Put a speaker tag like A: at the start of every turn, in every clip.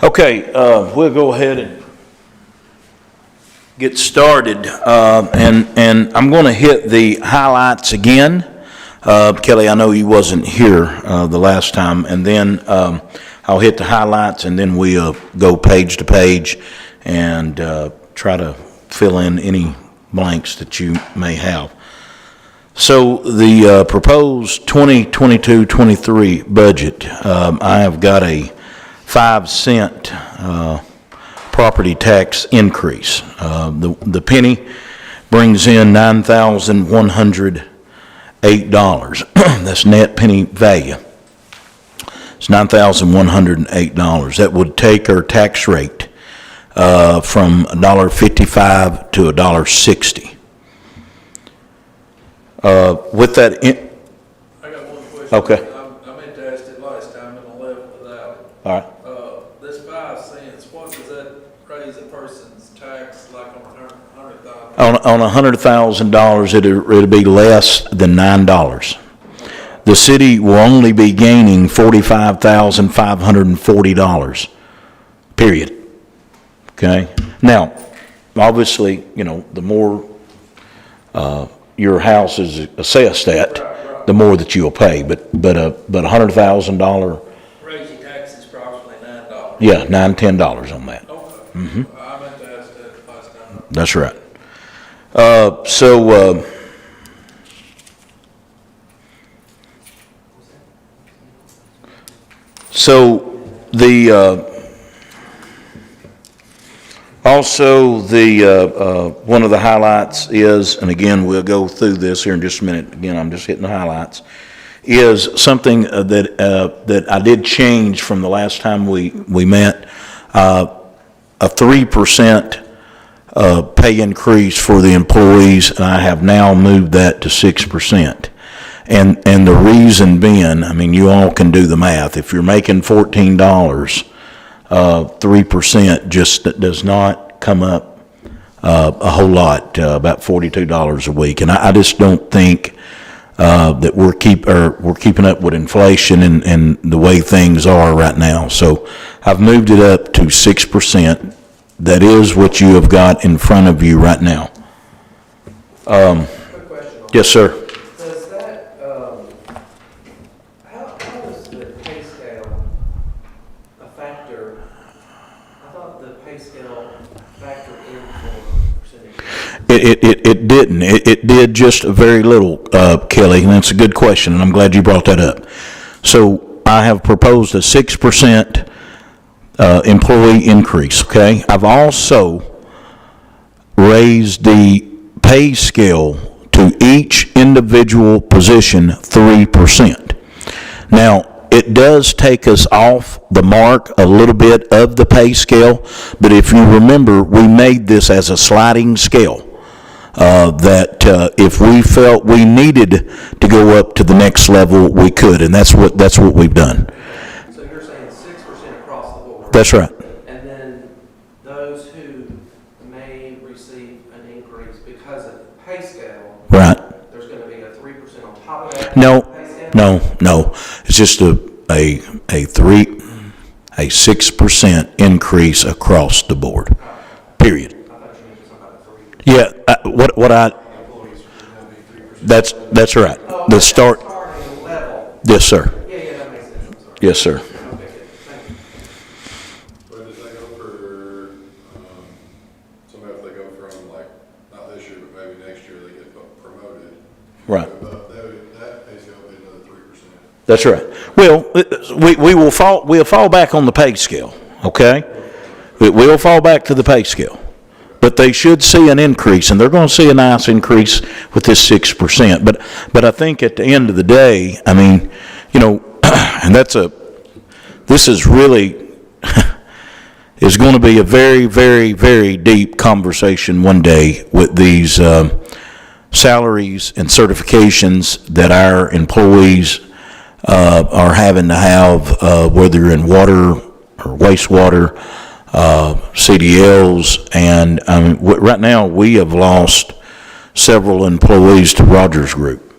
A: Okay, we'll go ahead and get started, and I'm going to hit the highlights again. Kelly, I know you wasn't here the last time, and then I'll hit the highlights, and then we'll go page to page and try to fill in any blanks that you may have. So the proposed 2022-23 budget, I have got a 5-cent property tax increase. The penny brings in $9,108. That's net penny value. It's $9,108. That would take our tax rate from $1.55 to $1.60. With that,
B: I got one question.
A: Okay.
B: I meant to ask it last time and I left without it.
A: All right.
B: This 5 cents, what does that raise a person's tax like on $100,000?
A: On $100,000, it'll be less than $9. The city will only be gaining $45,540. Period. Okay. Now, obviously, the more your house is assessed at, the more that you'll pay. But $100,000.
B: Raise your taxes approximately $9.
A: Yeah, $9-10 on that.
B: Okay. I meant to ask that last time.
A: That's right. So the also the one of the highlights is, and again we'll go through this here in just a minute. Again, I'm just hitting the highlights. Is something that I did change from the last time we met. A 3% pay increase for the employees, and I have now moved that to 6%. And the reason being, I mean, you all can do the math. If you're making $14, 3% just does not come up a whole lot, about $42 a week. And I just don't think that we're keeping up with inflation and the way things are right now. So I've moved it up to 6%. That is what you have got in front of you right now.
C: Quick question.
A: Yes, sir.
C: Does that, how does the pay scale factor? I thought the pay scale factored in for percentage.
A: It didn't. It did just very little, Kelly, and that's a good question, and I'm glad you brought that up. So I have proposed a 6% employee increase, okay? I've also raised the pay scale to each individual position 3%. Now, it does take us off the mark a little bit of the pay scale, but if you remember, we made this as a sliding scale. That if we felt we needed to go up to the next level, we could, and that's what we've done.
C: So you're saying 6% across the board?
A: That's right.
C: And then those who may receive an increase because of the pay scale,
A: Right.
C: there's going to be a 3% on top of that?
A: No,
C: pay scale?
A: no. It's just a 6% increase across the board. Period.
C: I thought you meant something about 3%.
A: Yeah. That's right.
C: Oh,
A: The start.
C: Starting level.
A: Yes, sir.
C: Yeah, that makes sense. I'm sorry.
A: Yes, sir.
C: Okay, good. Thank you.
D: Where does that go for, somebody if they go from like, not this year, but maybe next year, they get promoted?
A: Right.
D: That pay scale will be another 3%.
A: That's right. Well, we'll fall back on the pay scale. Okay. We'll fall back to the pay scale. But they should see an increase, and they're going to see a nice increase with this 6%. But I think at the end of the day, I mean, and this is really is going to be a very, very, very deep conversation one day with these salaries and certifications that our employees are having to have, whether you're in water or wastewater, CDLs, and right now we have lost several employees to Rogers Group,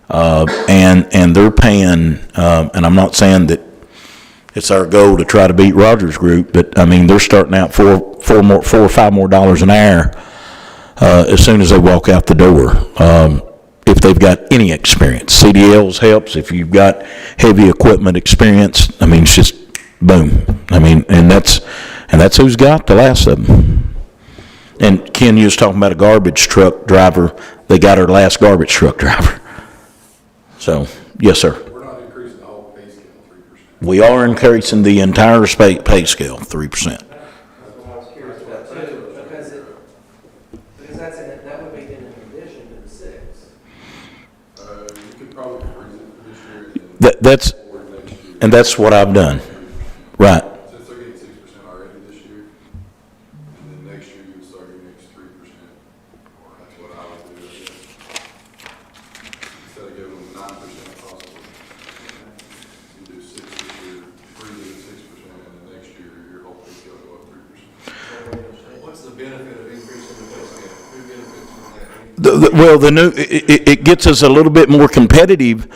A: and they're paying. And I'm not saying that it's our goal to try to beat Rogers Group, but, I mean, they're starting out $4 or $5 more an hour, as soon as they walk out the door, if they've got any experience. CDLs helps, if you've got heavy equipment experience, I mean, it's just, boom. I mean, and that's who's got the last of them. And Ken, you was talking about a garbage truck driver, they got our last garbage truck driver. So, yes, sir.
D: We're not increasing the whole pay scale 3%.
A: We are increasing the entire pay scale 3%.
C: That's what I was curious about too, because that would be in addition to the 6.
D: You could probably freeze it for this year and
A: That's,
D: forward next year.
A: and that's what I've done. Right.
D: Since they're getting 6% already this year, and then next year you would start your next 3%. That's what I would do, I guess. Instead of giving them 9% possible. You do 6 this year, freeze it at 6%, and then next year your whole pay scale go up 3%.
E: What's the benefit of increasing the pay scale? Who benefits from that?
A: Well, the new, it gets us a little bit more competitive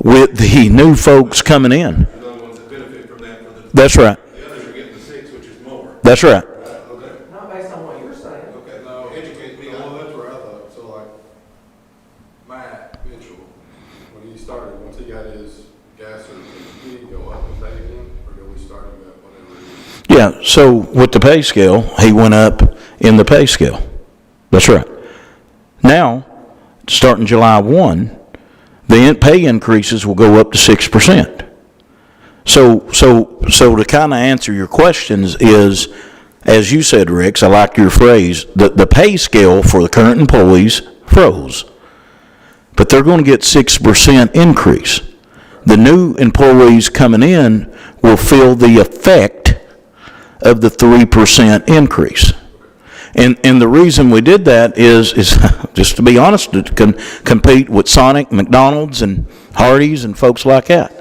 A: with the new folks coming in.
E: The other ones that benefit from that, for
A: That's right.
E: the others are getting the 6, which is more.
A: That's right.
E: Okay.
C: Not based on what you're saying.
E: Okay,
D: No,
E: educate me
D: well,
E: on
D: that's where I thought, so like, Matt Mitchell, when he started, once he got his gas certificate, did he go up and pay again, or did we start him at whatever it is?
A: Yeah, so with the pay scale, he went up in the pay scale. That's right. Now, starting July 1, the pay increases will go up to 6%. So to kind of answer your questions is, as you said, Rex, I like your phrase, the pay scale for the current employees froze. But they're going to get 6% increase. The new employees coming in will feel the effect of the 3% increase. And the reason we did that is just to be honest, to compete with Sonic, McDonald's, and Hardee's, and folks like that.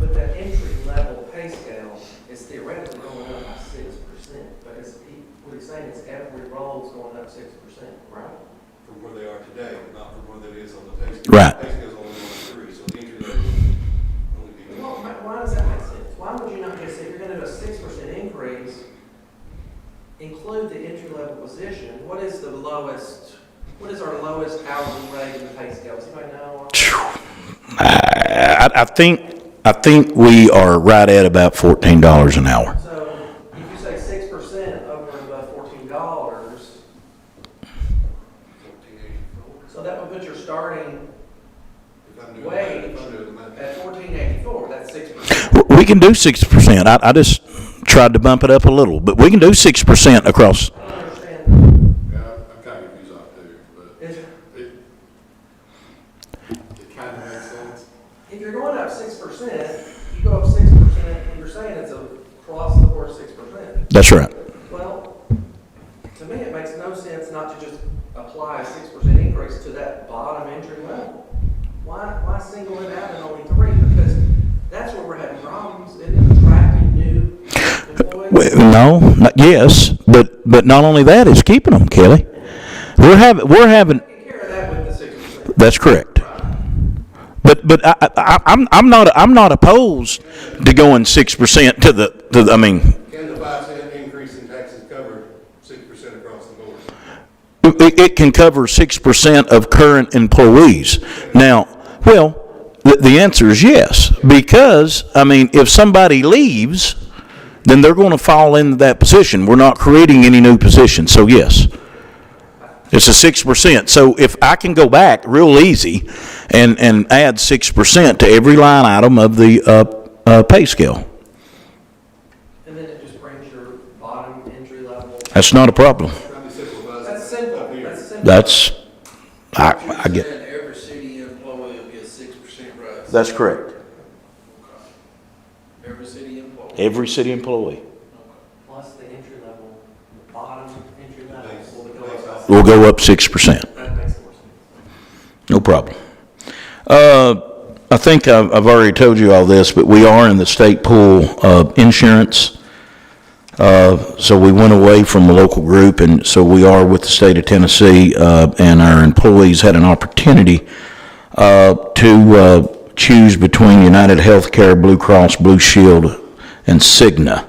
C: But that entry level pay scale is theoretically going up by 6%, because what he's saying is every role is going up 6%, right?
E: from where they are today, not from where that is on the pay scale.
A: Right.
E: The pay scale's only going 3, so the entry level would only be
C: Well,
E: 1.
C: why does that make sense? Why would you not just, if you're gonna do a 6% increase, include the entry level position? What is the lowest, what is our lowest hourly rate in the pay scale? Does anybody know?
A: I think we are right at about $14 an hour.
C: So if you say 6% over and above $14, so that would put your starting
E: If I'm doing that,
C: wage
E: if I'm doing the math.
C: at $14.84. That's 6%.
A: We can do 6%. I just tried to bump it up a little, but we can do 6% across.
C: I don't understand.
D: Yeah, I'm kind of confused off too, but
C: Is-
D: it kind of makes sense.
C: If you're going up 6%, you go up 6%, and you're saying it's across the board 6%.
A: That's right.
C: Well, to me, it makes no sense not to just apply a 6% increase to that bottom entry level. Why single it out and only 3? Because that's where we're having problems, isn't it, attracting new employees?
A: Yes, but not only that, it's keeping them, Kelly. We're having.
C: Take care of that with the 6%.
A: That's correct. But I'm not opposed to going 6% to the. I mean,
E: Can the 5-cent increase in taxes cover 6% across the board?
A: it can cover 6% of current employees. Now, well, the answer is yes, because I mean, if somebody leaves, then they're going to fall into that position. We're not creating any new positions, so yes. It's a 6%. So if I can go back real easy and add 6% to every line item of the pay scale,
C: And then it just brings your bottom entry level.
A: that's not a problem.
E: Trying to simplify
C: That's
E: this
C: simple.
E: up here.
C: That's simple.
A: That's, I get.
B: Saying every city employee will get 6% raise.
A: That's correct.
B: Every city employee.
A: Every city employee
C: Plus the entry level, the bottom entry level will go up.
A: will go up 6%.
C: That makes more sense.
A: No problem. I think I've already told you all this, but we are in the state pool of insurance. So we went away from the local group, and so we are with the state of Tennessee, and our employees had an opportunity to choose between United Healthcare, Blue Cross Blue Shield, and Cigna.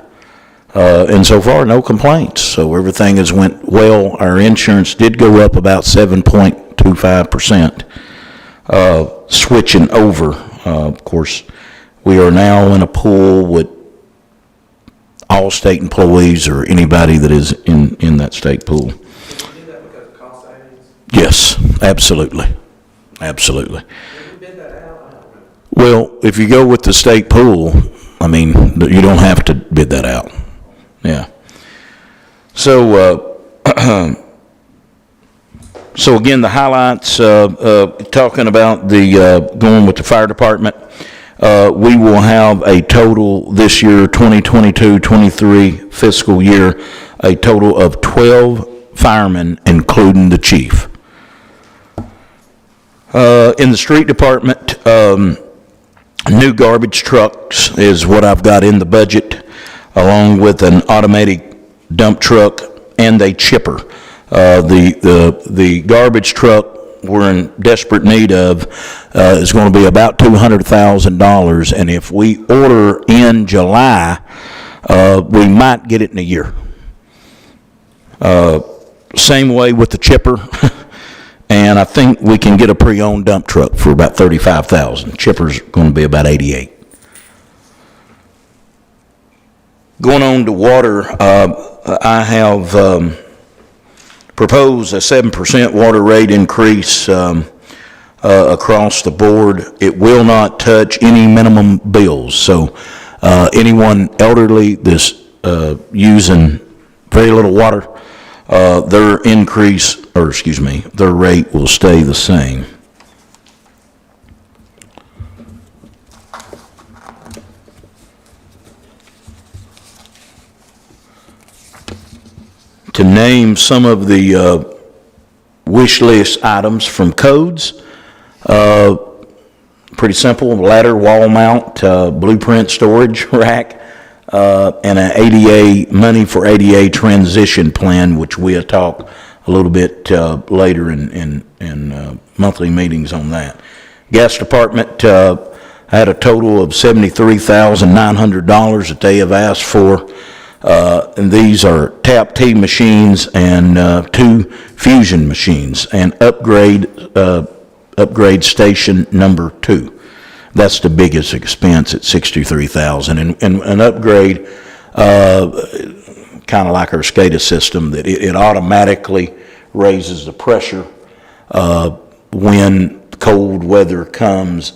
A: And so far, no complaints. So everything has went well. Our insurance did go up about 7.25%, switching over. Of course, we are now in a pool with all state employees or anybody that is in that state pool.
C: Did you do that because of cost savings?
A: Yes, absolutely. Absolutely.
C: Did we bid that out? I don't remember.
A: Well, if you go with the state pool, I mean, you don't have to bid that out. Yeah. So, so again, the highlights, talking about the, going with the fire department, we will have a total this year, 2022-23 fiscal year, a total of 12 firemen, including the chief. In the street department, new garbage trucks is what I've got in the budget, along with an automatic dump truck and a chipper. The garbage truck we're in desperate need of is going to be about $200,000, and if we order in July, we might get it in a year. Same way with the chipper. And I think we can get a pre-owned dump truck for about $35,000. Chipper's going to be about $88,000. Going on to water, I have proposed a 7% water rate increase across the board. It will not touch any minimum bills. So anyone elderly that's using very little water, their rate will stay the same. To name some of the wish list items from codes, pretty simple: ladder, wall mount, blueprint storage rack, and an ADA, money for ADA transition plan, which we'll talk a little bit later in monthly meetings on that. Gas department had a total of $73,900 that they have asked for. And these are tap T machines and 2 fusion machines, and upgrade station number 2. That's the biggest expense at $63,000, and an upgrade, kind of like our SCADA system, that it automatically raises the pressure when cold weather comes,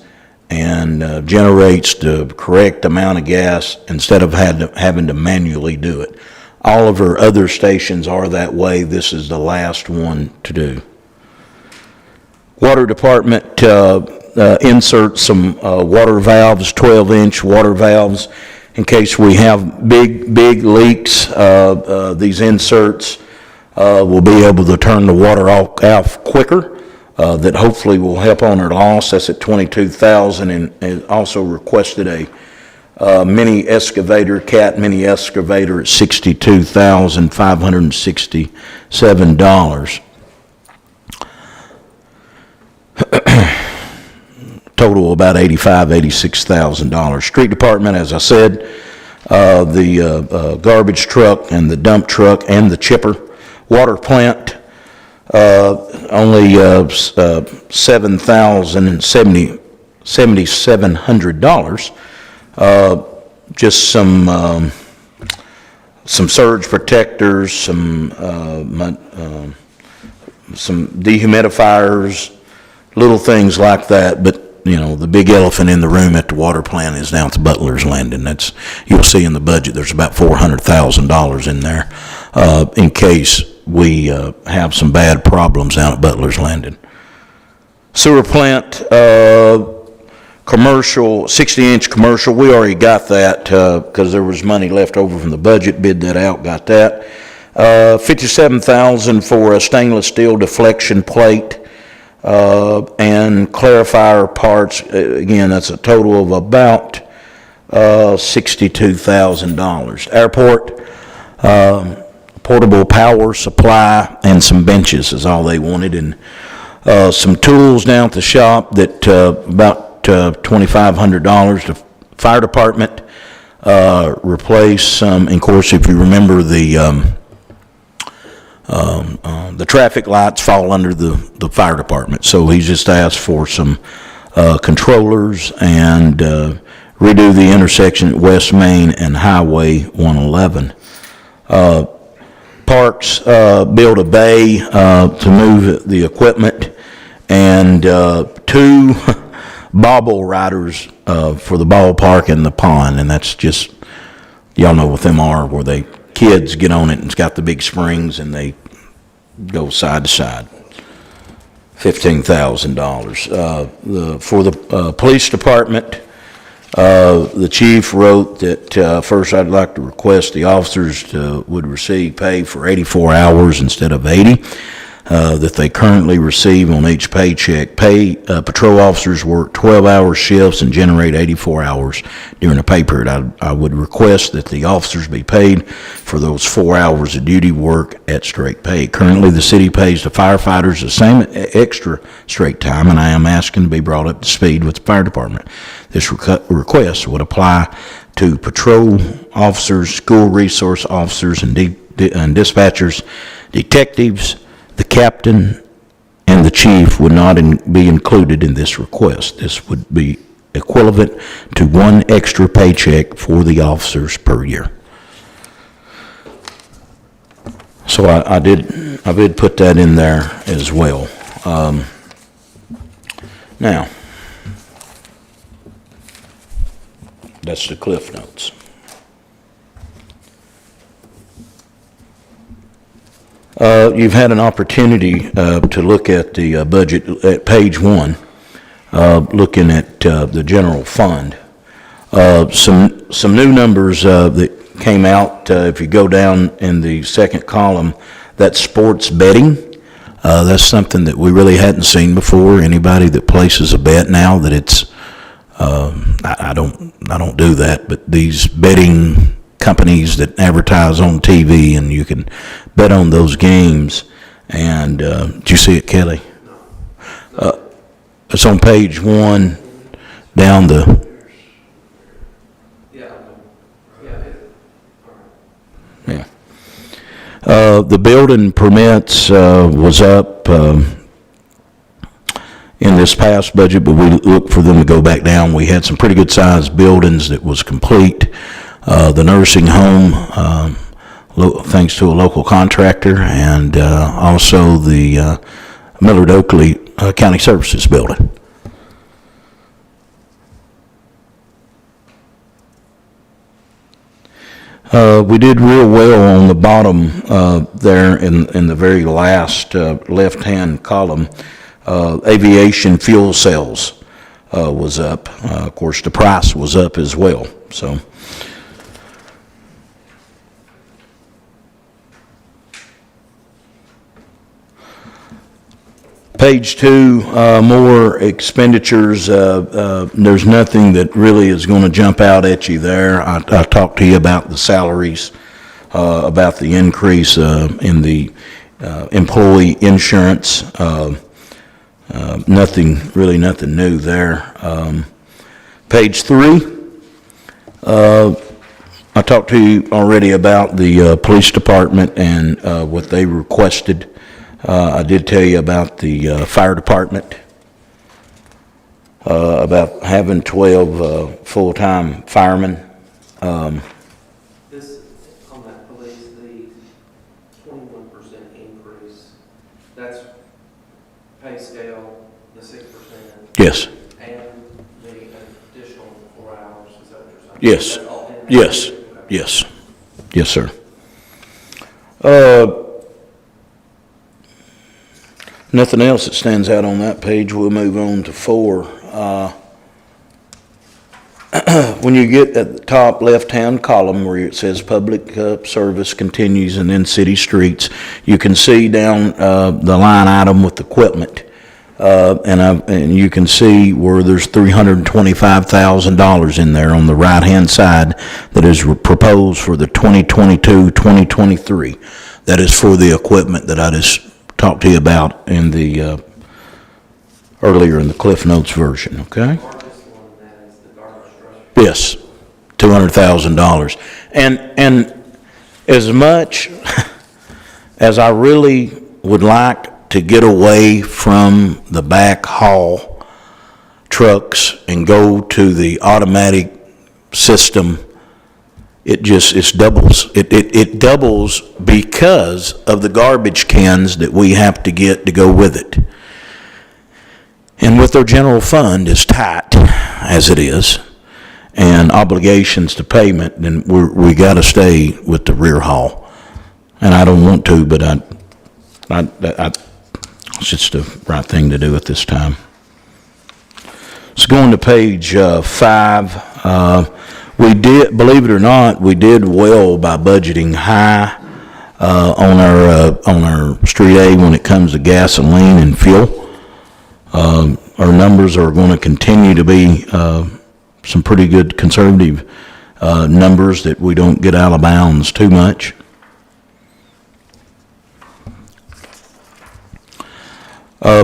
A: and generates the correct amount of gas instead of having to manually do it. All of our other stations are that way. This is the last one to do. Water department insert some water valves, 12-inch water valves, in case we have big leaks. These inserts will be able to turn the water off quicker. That hopefully will help on our loss. That's at $22,000, and also requested a mini excavator, cat mini excavator at $62,567. Total about $86,000. Street department, as I said, the garbage truck and the dump truck and the chipper. Water plant, only $7,700. Just some surge protectors, some dehumidifiers, little things like that. But you know, the big elephant in the room at the water plant is down at the Butler's Landing. That's, you'll see in the budget, there's about $400,000 in there in case we have some bad problems down at Butler's Landing. Sewer plant, commercial, 60-inch commercial, we already got that because there was money left over from the budget, bid that out, got that. $57,000 for a stainless steel deflection plate and clarifier parts. Again, that's a total of about $62,000. Airport, portable power supply and some benches is all they wanted, and some tools down at the shop that about $2,500 to fire department, replace some, and of course, if you remember, the traffic lights fall under the fire department. So he just asked for some controllers and redo the intersection at West Main and Highway 111. Parks build a bay to move the equipment, and 2 bobble riders for the ballpark and the pond, and that's just, y'all know what them are, where they kids get on it and it's got the big springs and they go side to side. $15,000. For the police department, the chief wrote that first I'd like to request the officers would receive pay for 84 hours instead of 80 that they currently receive on each paycheck. Patrol officers work 12-hour shifts and generate 84 hours during a pay period. I would request that the officers be paid for those 4 hours of duty work at straight pay. Currently, the city pays the firefighters the same extra straight time, and I am asking to be brought up to speed with the fire department. This request would apply to patrol officers, school resource officers, and dispatchers, detectives. The captain and the chief would not be included in this request. This would be equivalent to 1 extra paycheck for the officers per year. So I did put that in there as well. Now, that's the Cliff Notes. You've had an opportunity to look at the budget at page 1, looking at the general fund. Some new numbers that came out, if you go down in the second column, that's sports betting. That's something that we really hadn't seen before. Anybody that places a bet now, that it's, I don't do that, but these betting companies that advertise on TV, and you can bet on those games. And did you see it, Kelly? It's on page 1, down the. Yeah. The building permits was up in this past budget, but we looked for them to go back down. We had some pretty good sized buildings that was complete. The nursing home, thanks to a local contractor, and also the Millard Oakley County Services building. We did real well on the bottom there in the very last left-hand column. Aviation fuel cells was up. Of course, the price was up as well. So. Page 2, more expenditures. There's nothing that really is going to jump out at you there. I talked to you about the salaries, about the increase in the employee insurance. Nothing new there. Page 3, I talked to you already about the police department and what they requested. I did tell you about the fire department, about having 12 full-time firemen.
C: This, on that police, the 21% increase, that's pay scale, the 6%.
A: Yes.
C: And the additional 4 hours, is that what you're saying?
A: Yes.
C: That's all in?
A: Yes.
C: Okay.
A: Yes. Yes, sir. Nothing else that stands out on that page. We'll move on to 4. When you get at the top left-hand column where it says public service continues and then city streets, you can see down the line item with equipment. And you can see where there's $325,000 in there on the right-hand side that is proposed for the 2022-2023. That is for the equipment that I just talked to you about in the earlier in the Cliff Notes version, okay?
C: Marcus,
A: Yes, $200,000. And as much as I really would like to get away from the backhaul trucks and go to the automatic system, it doubles because of the garbage cans that we have to get to go with it. And with our general fund as tight as it is, and obligations to payment, then we got to stay with the rear haul. And I don't want to, but it's just the right thing to do at this time. So going to page 5, we did, believe it or not, we did well by budgeting high on our street aid when it comes to gasoline and fuel. Our numbers are going to continue to be some pretty good conservative numbers that we don't get out of bounds too much.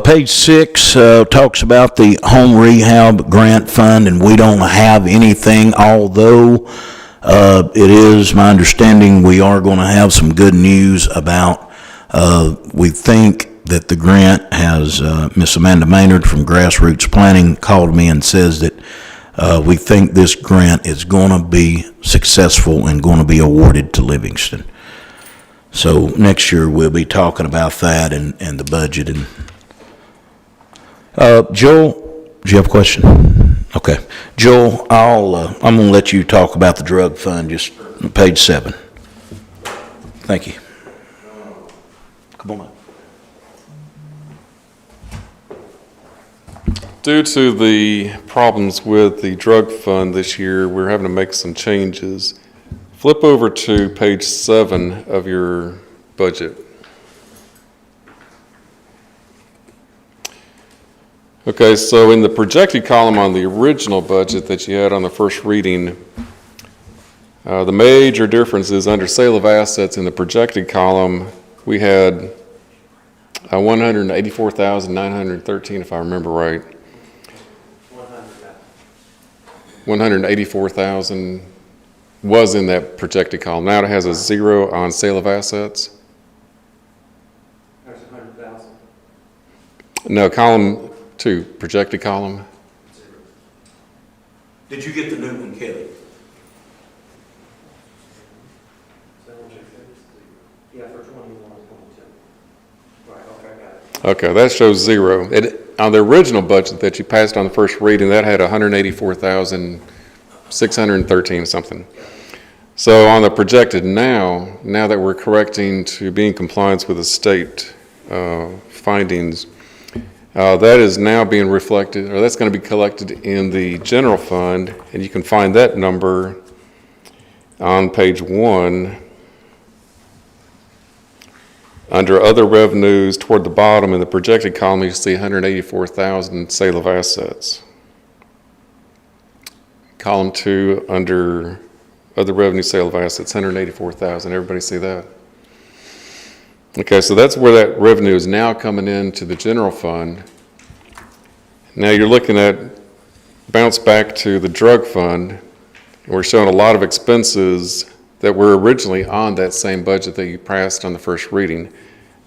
A: Page 6 talks about the home rehab grant fund, and we don't have anything, although it is my understanding we are going to have some good news about, we think that the grant has, Miss Amanda Maynard from Grassroots Planning called me and says that we think this grant is going to be successful and going to be awarded to Livingston. So next year we'll be talking about that and the budget. And Joel, do you have a question? Okay, Joel, I'm going to let you talk about the drug fund, just page 7. Thank you. Come on up.
F: Due to the problems with the drug fund this year, we're having to make some changes. Flip over to page 7 of your budget. Okay, so in the projected column on the original budget that you had on the first reading, the major difference is under sale of assets in the projected column, we had 184,913, if I remember right. 184,000 was in that projected column. Now it has a 0 on sale of assets.
C: There's 100,000.
F: No, column 2, projected column.
A: Did you get the new one, Kelly?
C: Yeah, for 21, 22. Right, okay, got it.
F: Okay, that shows 0. On the original budget that you passed on the first reading, that had 184,613 something. So on the projected now that we're correcting to be in compliance with the state findings, that is now being reflected, or that's going to be collected in the general fund, and you can find that number on page 1. Under other revenues, toward the bottom in the projected column, you see 184,000 sale of assets. Column 2, under other revenue, sale of assets, 184,000. Everybody see that? Okay, so that's where that revenue is now coming into the general fund. Now you're looking at bounce back to the drug fund. We're showing a lot of expenses that were originally on that same budget that you passed on the first reading.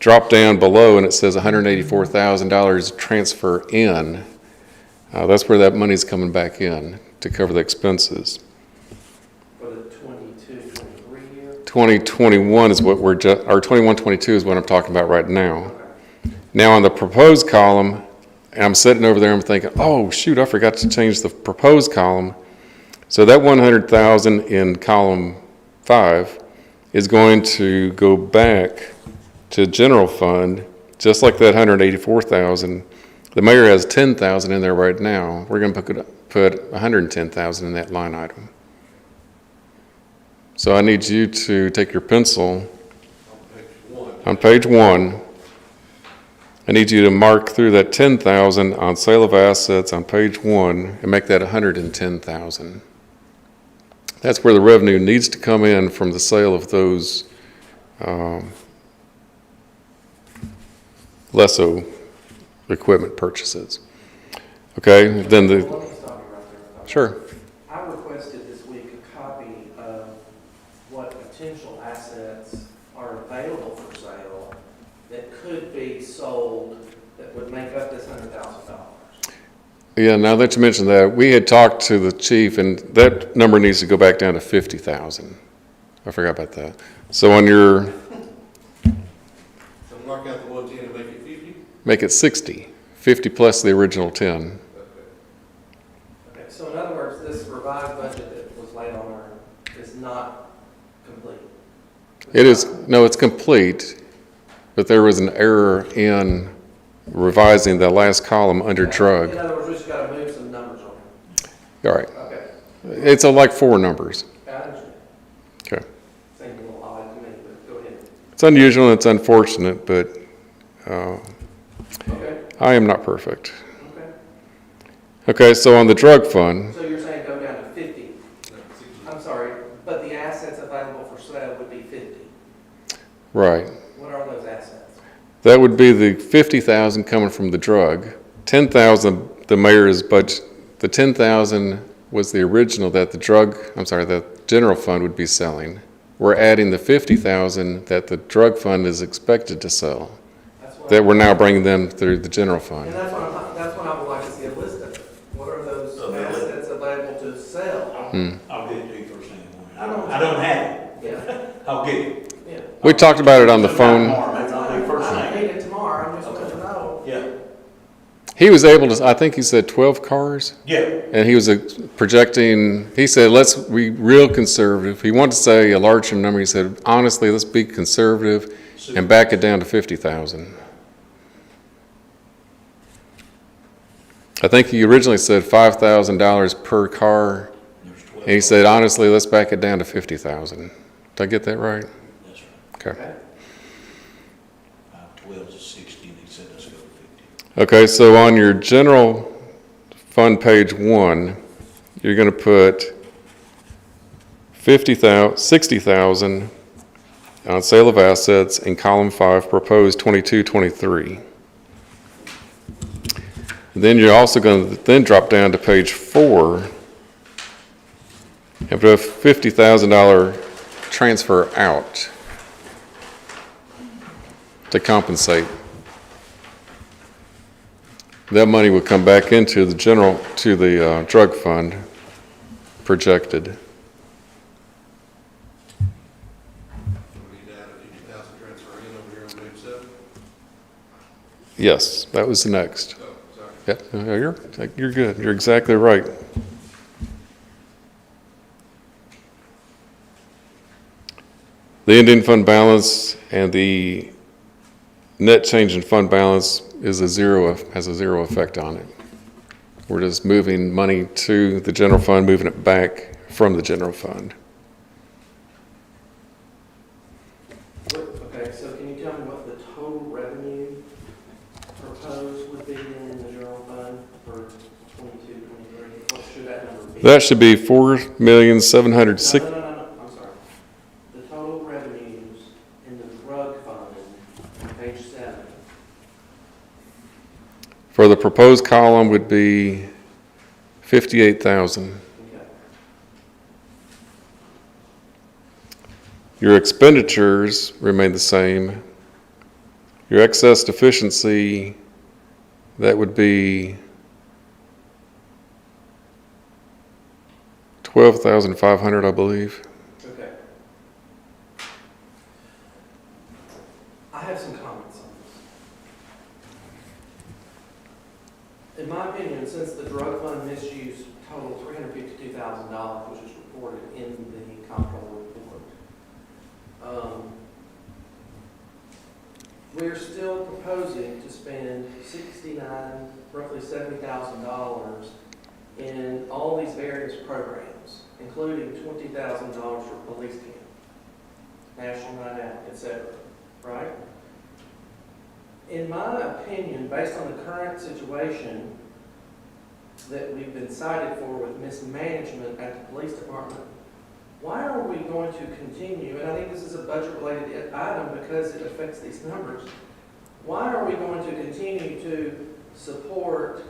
F: Drop down below and it says $184,000 transfer in. That's where that money's coming back in to cover the expenses.
C: For the 22-23 year?
F: 2021 is what or 21-22 is what I'm talking about right now. Now on the proposed column, I'm sitting over there and I'm thinking, oh shoot, I forgot to change the proposed column. So that 100,000 in column 5 is going to go back to general fund, just like that 184,000. The mayor has 10,000 in there right now. We're going to put 110,000 in that line item. So I need you to take your pencil on page 1. I need you to mark through that 10,000 on sale of assets on page 1 and make that 110,000. That's where the revenue needs to come in from the sale of those LESO equipment purchases. Okay, then
C: Let me stop you right there.
F: sure.
C: I requested potential assets are available for sale that could be sold that would make up this $100,000?
F: Yeah, now that you mentioned that, we had talked to the chief, and that number needs to go back down to 50,000. I forgot about that. So on your,
E: So mark out the 110 and make it 50?
F: make it 60, 50 plus the original 10.
C: Okay, so in other words, this revised budget that was laid on our, is not complete?
F: It is, no, it's complete, but there was an error in revising the last column under drug.
C: In other words, we just gotta move some numbers on
F: All right,
C: it. Okay,
F: it's like 4 numbers.
C: I understand.
F: Okay.
C: Seems a little odd to me, but go ahead.
F: It's unusual and it's unfortunate, but
C: Okay,
F: I am not perfect.
C: okay.
F: Okay, so on the drug fund,
C: So you're saying go down to 50? I'm sorry, but the assets available for sale would be 50.
F: right,
C: What are those assets?
F: that would be the 50,000 coming from the drug. 10,000, the mayor's budget, the 10,000 was the original that the general fund would be selling. We're adding the 50,000 that the drug fund is expected to sell,
C: That's what
F: that we're now bringing them through the general fund.
C: And that's what I would like to see a list of. What are those assets available to sell?
G: I'll get it to you first thing in the morning.
C: I don't-
G: I don't have it.
C: Yeah,
G: I'll get it.
C: yeah.
F: We talked about it on the phone.
G: Tomorrow, maybe I'll do first
C: I don't
G: thing.
C: need it tomorrow, I'm just wanting to know.
G: Yeah,
F: He was able to, I think he said 12 cars,
G: yeah.
F: and he was projecting, he said, let's be real conservative. He wanted to say a larger number. He said, honestly, let's be conservative and back it down to 50,000. I think he originally said $5,000 per car,
G: There's 12.
F: and he said, honestly, let's back it down to 50,000. Did I get that right?
G: That's right.
F: Okay.
C: Okay.
G: 12 to 60, and he said let's go to 50.
F: Okay, so on your general fund page 1, you're going to put 60,000 on sale of assets in column 5, proposed 22-23. Then you're also going to then drop down to page 4 and put a $50,000 transfer out to compensate. That money would come back into the drug fund projected.
E: We need to add a 50,000 transfer in over here on page 7.
F: Yes, that was the next.
E: Oh, sorry.
F: Yep, you're good. You're exactly right. The ending fund balance and the net change in fund balance has a zero effect on it. We're just moving money to the general fund, moving it back from the general fund.
C: Okay, so can you tell me what the total revenue proposed would be in the general fund for 22, 23? What should that number be?
F: That should be $4,706,000.
C: No, I'm sorry. The total revenues in the drug fund on page 7.
F: For the proposed column would be 58,000.
C: Okay.
F: Your expenditures remain the same. Your excess deficiency, that would be 12,500, I believe.
C: Okay. I have some comments on this. In my opinion, since the drug fund misuse totaled $352,000, which is reported in the comptroller report, we're still proposing to spend roughly $70,000 in all these various programs, including $20,000 for police camp, National Night Out, etc., right? In my opinion, based on the current situation that we've been cited for with mismanagement at the police department, why are we going to continue, and I think this is a budget-related item because it affects these numbers, why are we going to continue to support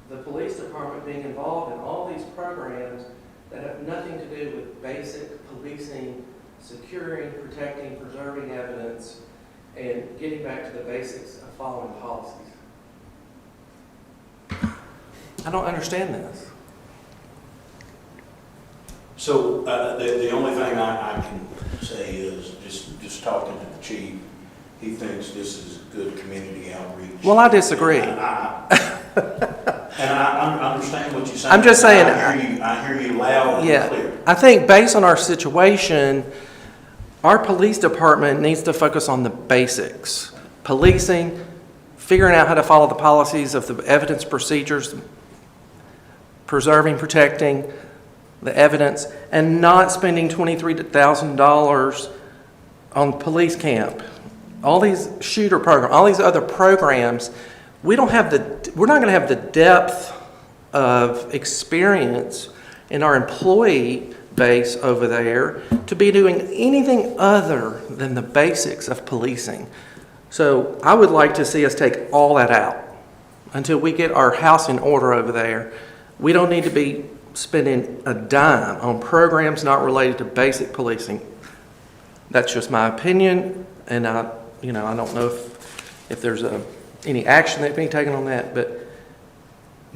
C: the police department being involved in all these programs that have nothing to do with basic policing securing, protecting, preserving evidence, and getting back to the basics of following policies. I don't understand this.
A: So, the only thing I can say is, just talking to the chief, he thinks this is good community outreach.
C: Well, I disagree.
A: And I understand what you're saying.
C: I'm just saying-
A: I hear you loud and
C: Yeah,
A: clear.
C: I think based on our situation, our police department needs to focus on the basics. Policing, figuring out how to follow the policies of the evidence procedures, preserving, protecting the evidence, and not spending $23,000 on police camp. All these shooter programs, all these other programs, we're not going to have the depth of experience in our employee base over there to be doing anything other than the basics of policing. So I would like to see us take all that out until we get our house in order over there. We don't need to be spending a dime on programs not related to basic policing. That's just my opinion, and I don't know if there's any action that can be taken on that, but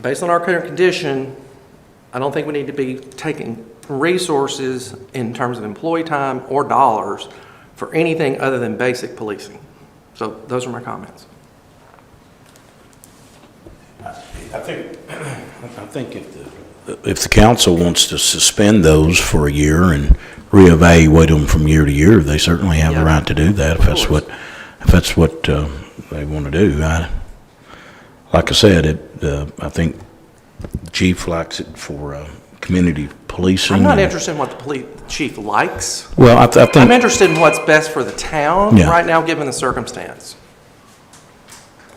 C: based on our current condition, I don't think we need to be taking resources in terms of employee time or dollars for anything other than basic policing. So those are my comments.
A: I think if the council wants to suspend those for a year and reevaluate them from year to year, they certainly have the
C: Yeah.
A: right to do that if that's what they want to do. Like I said, I think the chief likes it for community policing.
C: I'm not interested in what the police chief likes.
A: Well, I think.
C: I'm interested in what's best for the town
A: Yeah.
C: right now, given the circumstance.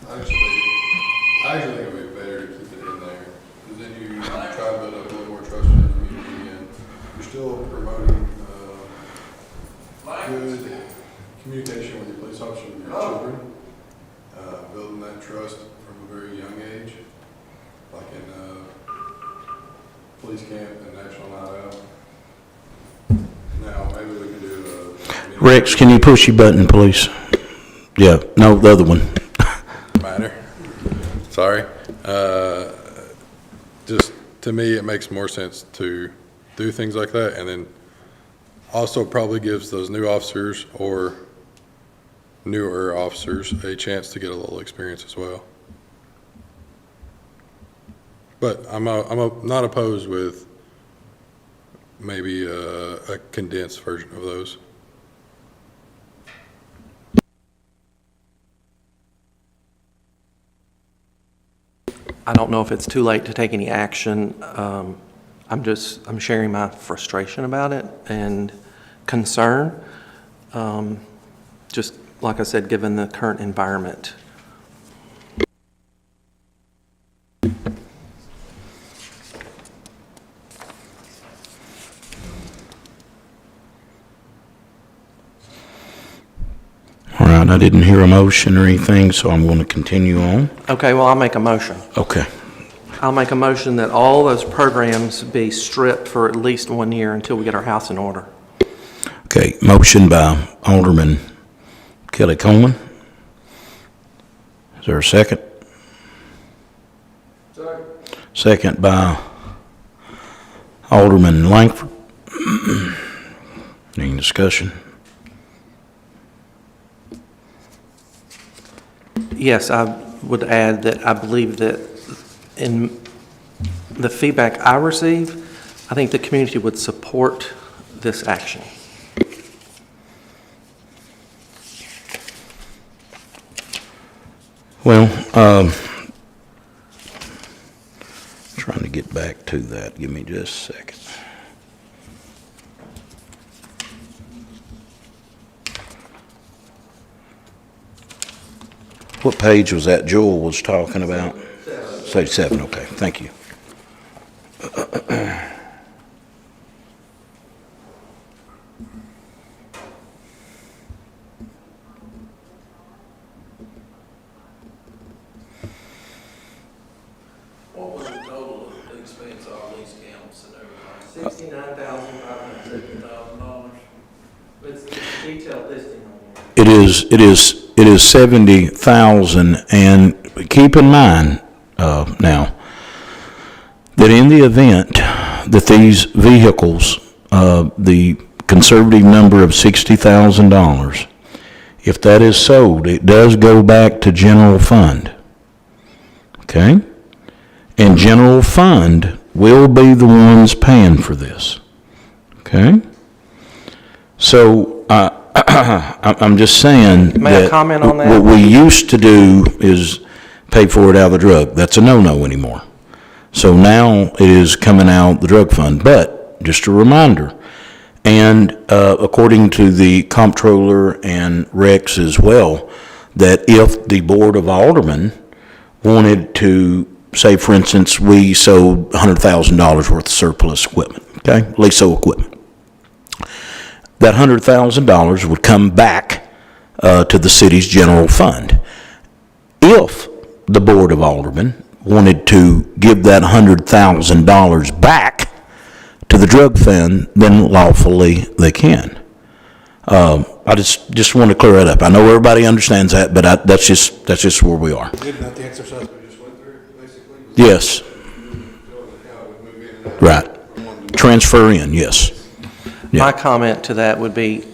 D: I actually think it would be better to keep it in there, because then you try to build up a little more trust in the community, and you're still promoting, good communication with your police officers and your children, building that trust from a very young age, like in, police camp and National Night Out. Now, maybe we can do a.
A: Rex, can you push your button, please? Yeah, no, the other one.
D: Minor. Sorry. Just, to me, it makes more sense to do things like that, and then also probably gives those new officers or newer officers a chance to get a little experience as well. But I'm not opposed with maybe a condensed version of those.
C: I don't know if it's too late to take any action. I'm sharing my frustration about it and concern. Just like I said, given the current environment.
A: All right, I didn't hear a motion or anything, so I'm going to continue on.
C: Okay, well, I'll make a motion.
A: Okay.
C: I'll make a motion that all those programs be stripped for at least 1 year until we get our house in order.
A: Okay, motion by Alderman Kelly Coleman. Is there a second? Second by Alderman Langford. Any discussion?
C: Yes, I would add that I believe that in the feedback I receive, I think the community would support this action.
A: Well, trying to get back to that. Give me just a second. What page was that Joel was talking about? 7. Okay, thank you.
B: What was the total expense of all these camps and everything?
C: $69,500.
B: $50,000?
C: It's a detailed listing on here.
A: It is 70,000, and keep in mind, now, that in the event that these vehicles, the conservative number of $60,000, if that is sold, it does go back to general fund. Okay? And general fund will be the ones paying for this. Okay? So, I'm just saying
C: May I
A: that
C: comment on that?
A: what we used to do is pay for it out of the drug. That's a no-no anymore. So now it is coming out the drug fund. But, just a reminder, and according to the comptroller and Rex as well, that if the Board of Aldermen wanted to, say, for instance, we sold $100,000 worth of surplus equipment, okay, LISO equipment, that $100,000 would come back to the city's general fund. If the Board of Aldermen wanted to give that $100,000 back to the drug fund, then lawfully they can. I just want to clear that up. I know everybody understands that, but that's just where we are.
E: Isn't that the exercise we just went through, basically? Was
A: Yes,
E: how it would move in and out
A: right.
E: from one to
A: Transfer in, yes. Yeah.
C: My comment to that would be,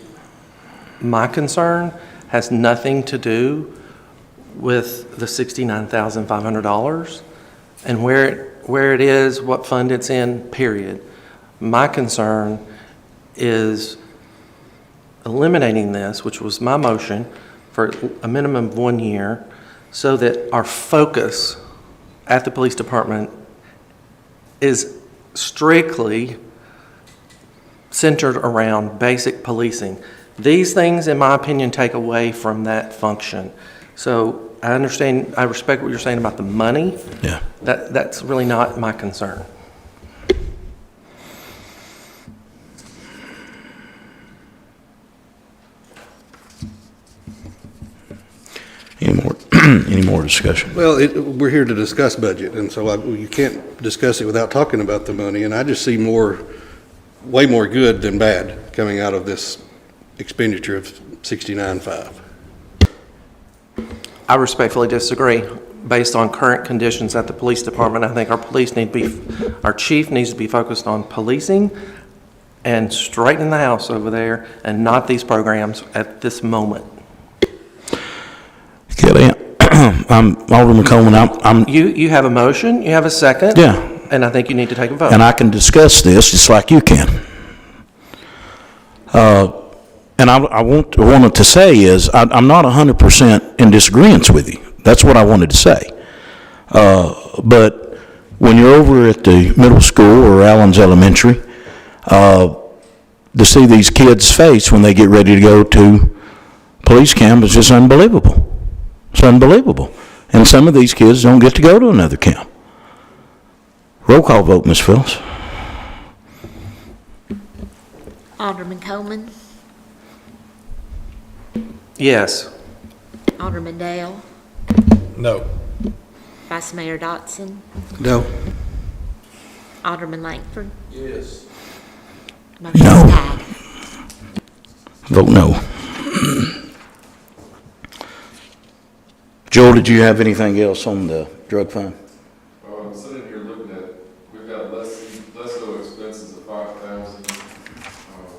C: my concern has nothing to do with the $69,500 and where it is, what fund it's in, period. My concern is eliminating this, which was my motion, for a minimum of 1 year, so that our focus at the police department is strictly centered around basic policing. These things, in my opinion, take away from that function. So I understand, I respect what you're saying about the money.
A: Yeah.
C: That's really not my concern.
A: Any more discussion?
E: Well, we're here to discuss budget, and so you can't discuss it without talking about the money, and I just see way more good than bad coming out of this expenditure of 69.5.
C: I respectfully disagree. Based on current conditions at the police department, I think our chief needs to be focused on policing and straightening the house over there, and not these programs at this moment.
A: Kelly, Alderman Coleman,
C: You have a motion, you have a second.
A: Yeah.
C: And I think you need to take a vote.
A: and I can discuss this just like you can. And I wanted to say is, I'm not 100% in disagreement with you. That's what I wanted to say. But when you're over at the middle school or Allen's Elementary, to see these kids' face when they get ready to go to police camp is just unbelievable. It's unbelievable. And some of these kids don't get to go to another camp. Roll call vote, Ms. Phillips.
H: Alderman Coleman,
C: Yes.
H: Alderman Dale,
E: No.
H: Vice Mayor Dotson,
E: No.
H: Alderman Langford.
B: Yes.
H: Motion's
A: No.
H: tied.
A: Vote no. Joel, did you have anything else on the drug fund?
F: I'm sitting here looking at, we've got less expenses of 5,000.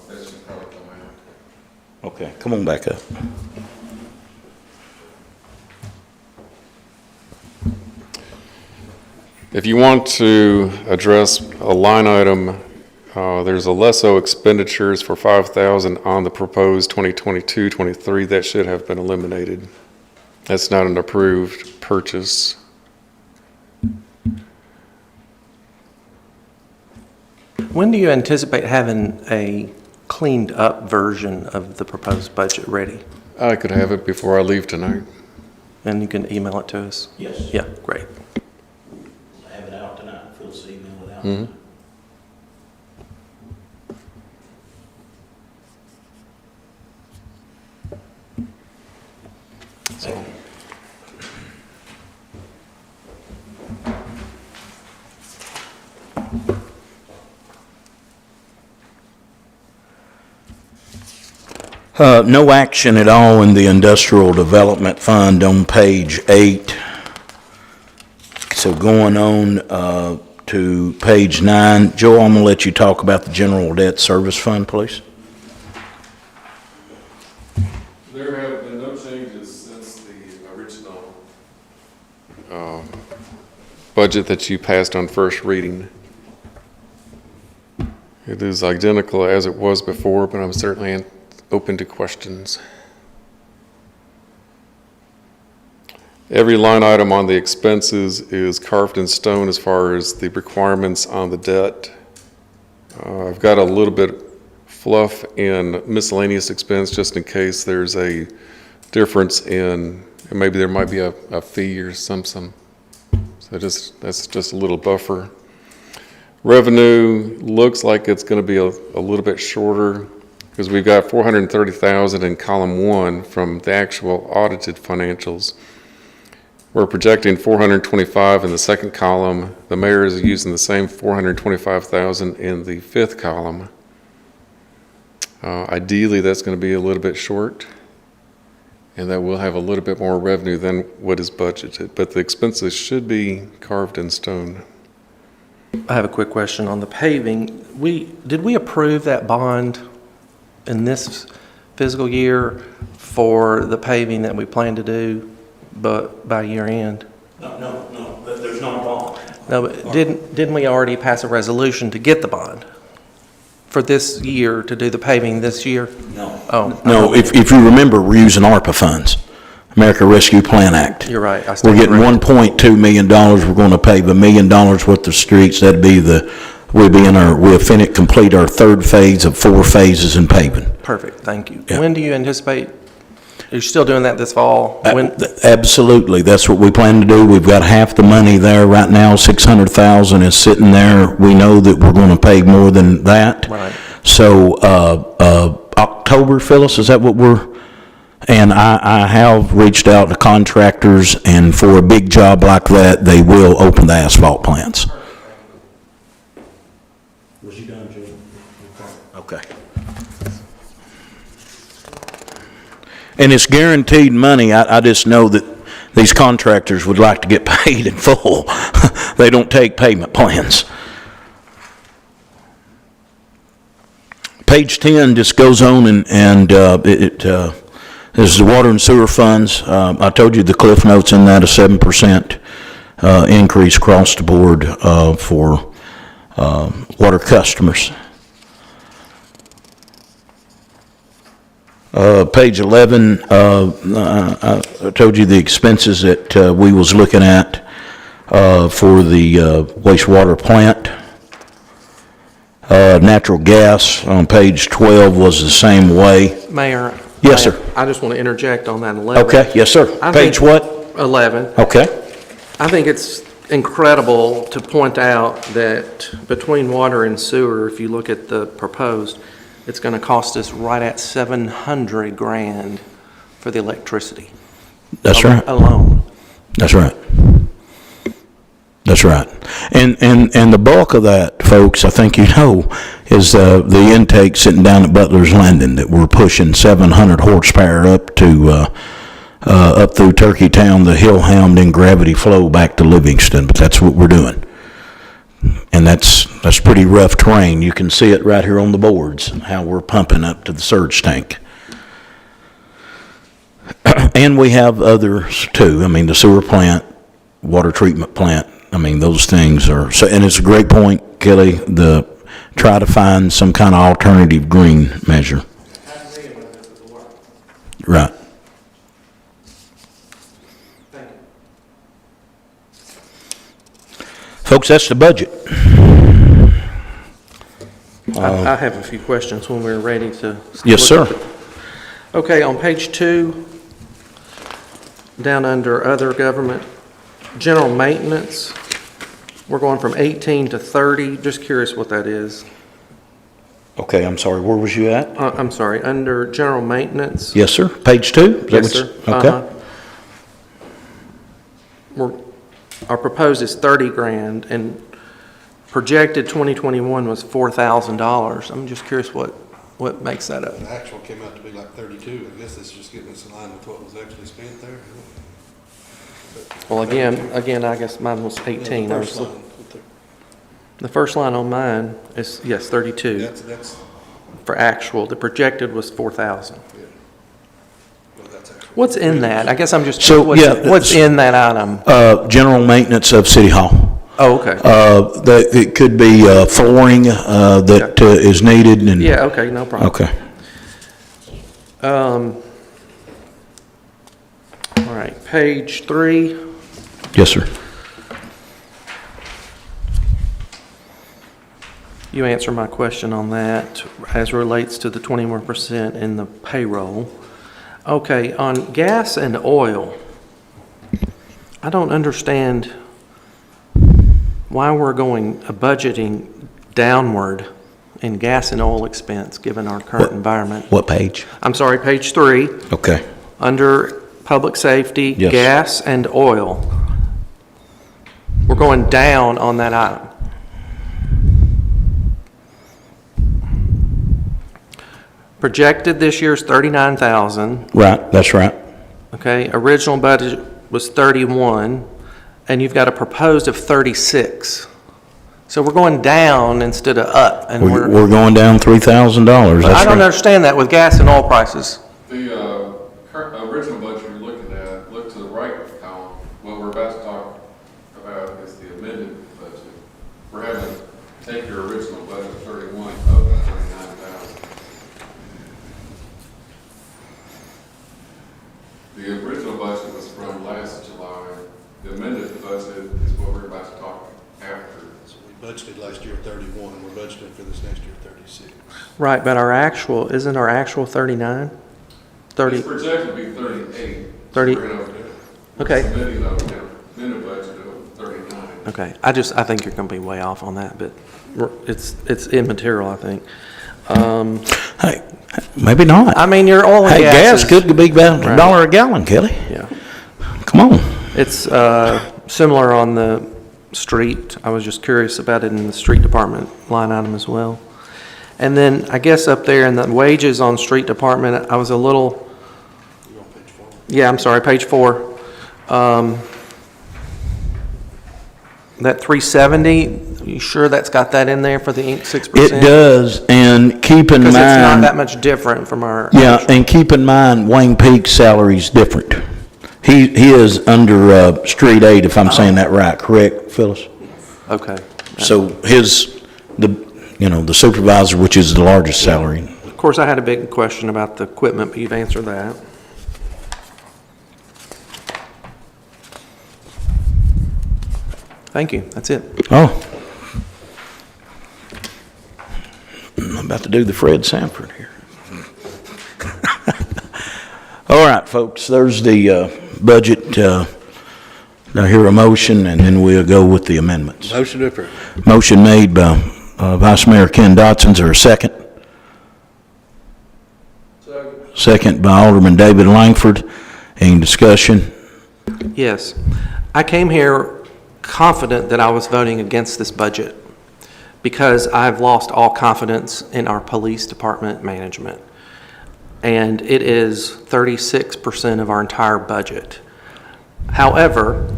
F: That should probably come out.
A: Okay, come on back up.
F: If you want to address a line item, there's a LESO expenditures for 5,000 on the proposed 2022-23 that should have been eliminated. That's not an approved purchase.
C: When do you anticipate having a cleaned up version of the proposed budget ready?
F: I could have it before I leave tonight.
C: And you can email it to us?
A: Yes.
C: Yeah, great.
A: Have it out tonight, Phil's email it out.
F: Mhm. So,
A: No action at all in the Industrial Development Fund on page 8. So going on to page 9. Joe, I'm going to let you talk about the General Debt Service Fund, please.
F: There have been no changes since the original budget that you passed on first reading. It is identical as it was before, but I'm certainly open to questions. Every line item on the expenses is carved in stone as far as the requirements on the debt. I've got a little bit fluff in miscellaneous expense just in case there's a difference in, maybe there might be a fee or some. So that's just a little buffer. Revenue looks like it's going to be a little bit shorter because we've got $430,000 in column 1 from the actual audited financials. We're projecting $425 in the second column. The mayor is using the same $425,000 in the fifth column. Ideally, that's going to be a little bit short, and that will have a little bit more revenue than what is budgeted, but the expenses should be carved in stone.
C: I have a quick question on the paving. Did we approve that bond in this fiscal year for the paving that we plan to do, but by year end?
G: No, there's no bond.
C: No, but didn't we already pass a resolution to get the bond for this year, to do the paving this year?
G: No.
C: Oh,
A: No, if you remember, we're using ARPA funds, America Rescue Plan Act.
C: you're right. I
A: We're
C: stand
A: getting
C: corrected.
A: $1.2 million. We're going to pave $1 million worth of streets. That'd be we'll complete our third phase of 4 phases in paving.
C: Perfect, thank you.
A: Yeah.
C: When do you anticipate, are you still doing that this fall? When?
A: Absolutely, that's what we plan to do. We've got half the money there right now, $600,000 is sitting there. We know that we're going to pay more than that.
C: Right.
A: So, October, Phyllis, is that what and I have reached out to contractors, and for a big job like that, they will open the asphalt plants.
G: Was you done, Joe?
A: Okay. And it's guaranteed money. I just know that these contractors would like to get paid in full. They don't take payment plans. Page 10 just goes on and this is the water and sewer funds. I told you the cliff notes in that, a 7% increase across the board for water customers. Page 11, I told you the expenses that we was looking at for the wastewater plant. Natural gas on page 12 was the same way.
C: Mayor?
A: Yes, sir.
C: I just want to interject on that 11.
A: Okay, yes, sir. Page what?
C: 11.
A: Okay.
C: I think it's incredible to point out that between water and sewer, if you look at the proposed, it's going to cost us right at $700,000 for the electricity.
A: That's right.
C: Alone.
A: That's right. That's right. And the bulk of that, folks, I think you know, is the intake sitting down at Butler's Landing that we're pushing 700 horsepower up to up through Turkeytown, the Hillhound, and gravity flow back to Livingston. But that's what we're doing. And that's pretty rough terrain. You can see it right here on the boards, how we're pumping up to the surge tank. And we have others too. I mean, the sewer plant, water treatment plant. I mean, those things are, so, and it's a great point, Kelly, try to find some kind of alternative green measure. Right. Folks, that's the budget.
C: I have a few questions when we're ready to.
A: Yes, sir.
C: Okay, on page 2, down under other government, general maintenance, we're going from 18 to 30. Just curious what that is.
A: Okay, I'm sorry, where was you at?
C: I'm sorry, under general maintenance.
A: Yes, sir. Page 2?
C: Yes, sir.
A: Okay.
C: Our proposed is $30,000, and projected 2021 was $4,000. I'm just curious what what makes that up?
E: The actual came out to be like 32. I guess it's just getting us in line with what was actually spent there.
C: Well, again, I guess mine was 18. I was the first line on mine is, yes, 32
E: That's,
C: for actual. The projected was 4,000.
E: yeah. Well, that's actual.
C: What's in that? I guess I'm just,
A: So,
C: what's,
A: yeah,
C: what's in that item?
A: General maintenance of City Hall.
C: Oh, okay.
A: That, it could be flooring that is needed and.
C: Yeah, okay, no problem.
A: Okay.
C: All right, page 3.
A: Yes, sir.
C: You answer my question on that as relates to the 21% in the payroll. Okay, on gas and oil, I don't understand why we're budgeting downward in gas and oil expense, given our current environment.
A: What page?
C: I'm sorry, page 3,
A: Okay.
C: under public safety,
A: Yes.
C: gas and oil. We're going down on that item. Projected this year's 39,000,
A: Right, that's right.
C: okay? Original budget was 31, and you've got a proposed of 36. So we're going down instead of up, and
A: We're going down $3,000.
C: I
A: That's
C: don't
A: right.
C: understand that with gas and oil prices.
F: The current, original budget you're looking at, look to the right column. What we're about to talk about is the amended budget. We're having to take your original budget of 31 up to 39,000. The original budget was from last July. The amended budget is what we're about to talk after.
E: So we budgeted last year 31. We're budgeting for this next year 36.
C: Right, but isn't our actual 39? 30,
F: It's projected to be 38.
C: 30.
F: We're gonna-
C: Okay.
F: Submitting a amended budget of 39.
C: Okay, I think you're going to be way off on that, but it's immaterial, I think.
A: Hey, maybe not.
C: I mean, your oil and
A: Hey,
C: gas
A: gas could be about
C: Right.
A: $1 a gallon, Kelly.
C: Yeah,
A: Come on.
C: it's similar on the street. I was just curious about it in the street department line item as well. And then I guess up there in the wages on street department, I was a little,
E: You on page 4?
C: yeah, I'm sorry, page 4. That 370, you sure that's got that in there for the Inc. 6%?
A: It does, and keep in
C: Because it's not that
A: mind,
C: much different from our.
A: yeah, and keep in mind, Wayne Peak's salary is different. He is under Street 8, if I'm saying that right, correct, Phyllis?
C: Okay.
A: So the supervisor, which is the largest salary.
C: Of course, I had a big question about the equipment, but you've answered that. Thank you, that's it.
A: Oh. I'm about to do the Fred Sanford here. All right, folks, there's the budget. I hear a motion, and then we'll go with the amendments.
E: Motion to approve.
A: Motion made by Vice Mayor Ken Dotson. Is there a second? Second by Alderman David Langford. Any discussion?
C: Yes, I came here confident that I was voting against this budget because I've lost all confidence in our police department management. And it is 36% of our entire budget. However,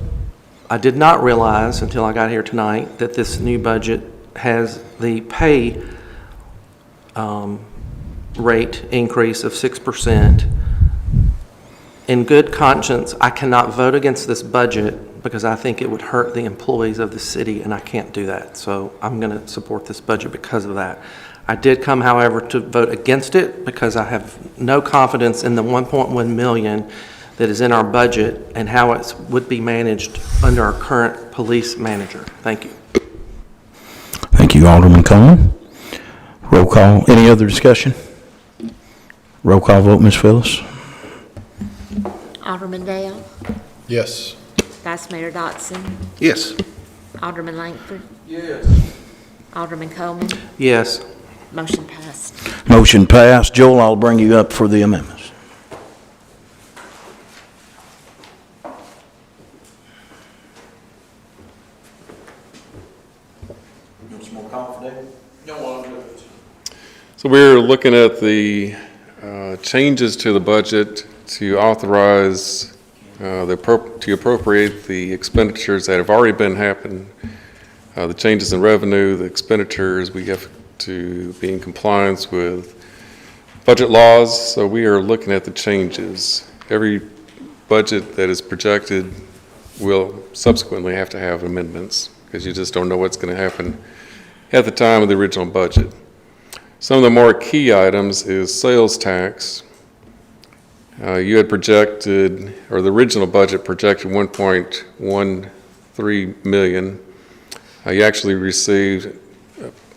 C: I did not realize until I got here tonight that this new budget has the pay rate increase of 6%. In good conscience, I cannot vote against this budget because I think it would hurt the employees of the city, and I can't do that. So I'm going to support this budget because of that. I did come, however, to vote against it because I have no confidence in the 1.1 million that is in our budget and how it would be managed under our current police manager. Thank you.
A: Thank you, Alderman Coleman. Roll call. Any other discussion? Roll call vote, Ms. Phyllis.
H: Alderman Dale,
D: Yes.
H: Vice Mayor Dotson,
E: Yes.
H: Alderman Langford,
B: Yes.
H: Alderman Coleman,
C: Yes.
H: motion passed.
A: Motion passed. Joel, I'll bring you up for the amendments.
G: You want some more coffee, Dave?
B: No, I'm good.
F: So we're looking at the changes to the budget to authorize to appropriate the expenditures that have already been happening, the changes in revenue, the expenditures. We have to be in compliance with budget laws, so we are looking at the changes. Every budget that is projected will subsequently have to have amendments because you just don't know what's going to happen at the time of the original budget. Some of the more key items is sales tax. You had projected, or the original budget projected 1.13 million. You actually received,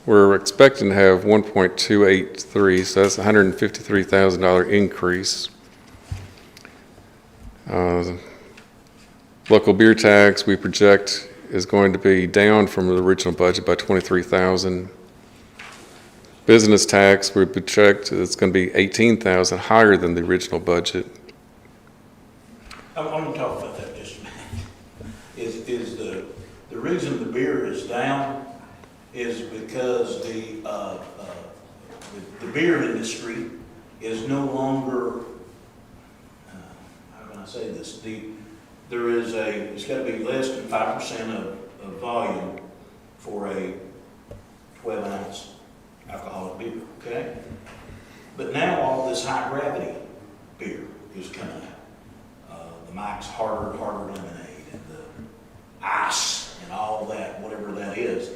F: we're expecting to have 1.283, so that's a $153,000 increase. Local beer tax we project is going to be down from the original budget by $23,000. Business tax we project it's going to be $18,000 higher than the original budget.
G: I want to talk about that just a minute. Is the reason the beer is down is because the beer industry is no longer, how can I say this? It's got to be less than 5% of volume for a 12-ounce alcoholic beer, okay? But now all this high gravity beer is coming out. The Mike's harder lemonade and the ice and all that, whatever that is.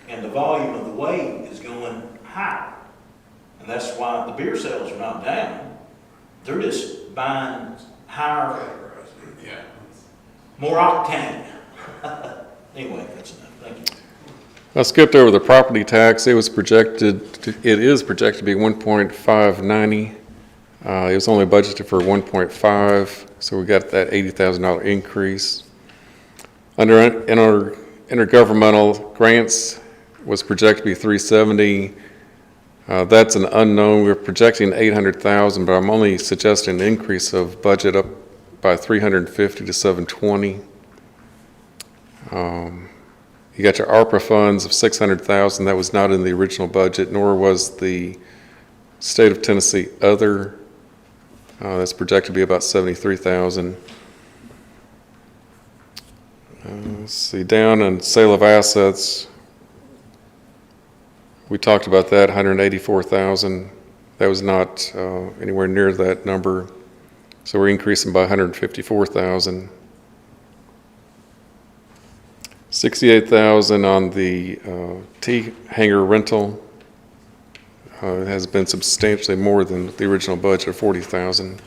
G: And the volume of the weight is going higher. And that's why the beer sales are not down. They're just buying higher, more octane. Anyway, that's enough. Thank you.
F: I skipped over the property tax. It is projected to be 1.590. It was only budgeted for 1.5, so we got that $80,000 increase. In our intergovernmental grants was projected to be 370. That's an unknown. We're projecting 800,000, but I'm only suggesting an increase of budget up by 350 to 720. You got your ARPA funds of 600,000. That was not in the original budget, nor was the state of Tennessee other. That's projected to be about 73,000. Let's see, down on sale of assets, we talked about that, 184,000. That was not anywhere near that number. So we're increasing by 154,000. 68,000 on the tea hanger rental. It has been substantially more than the original budget of 40,000.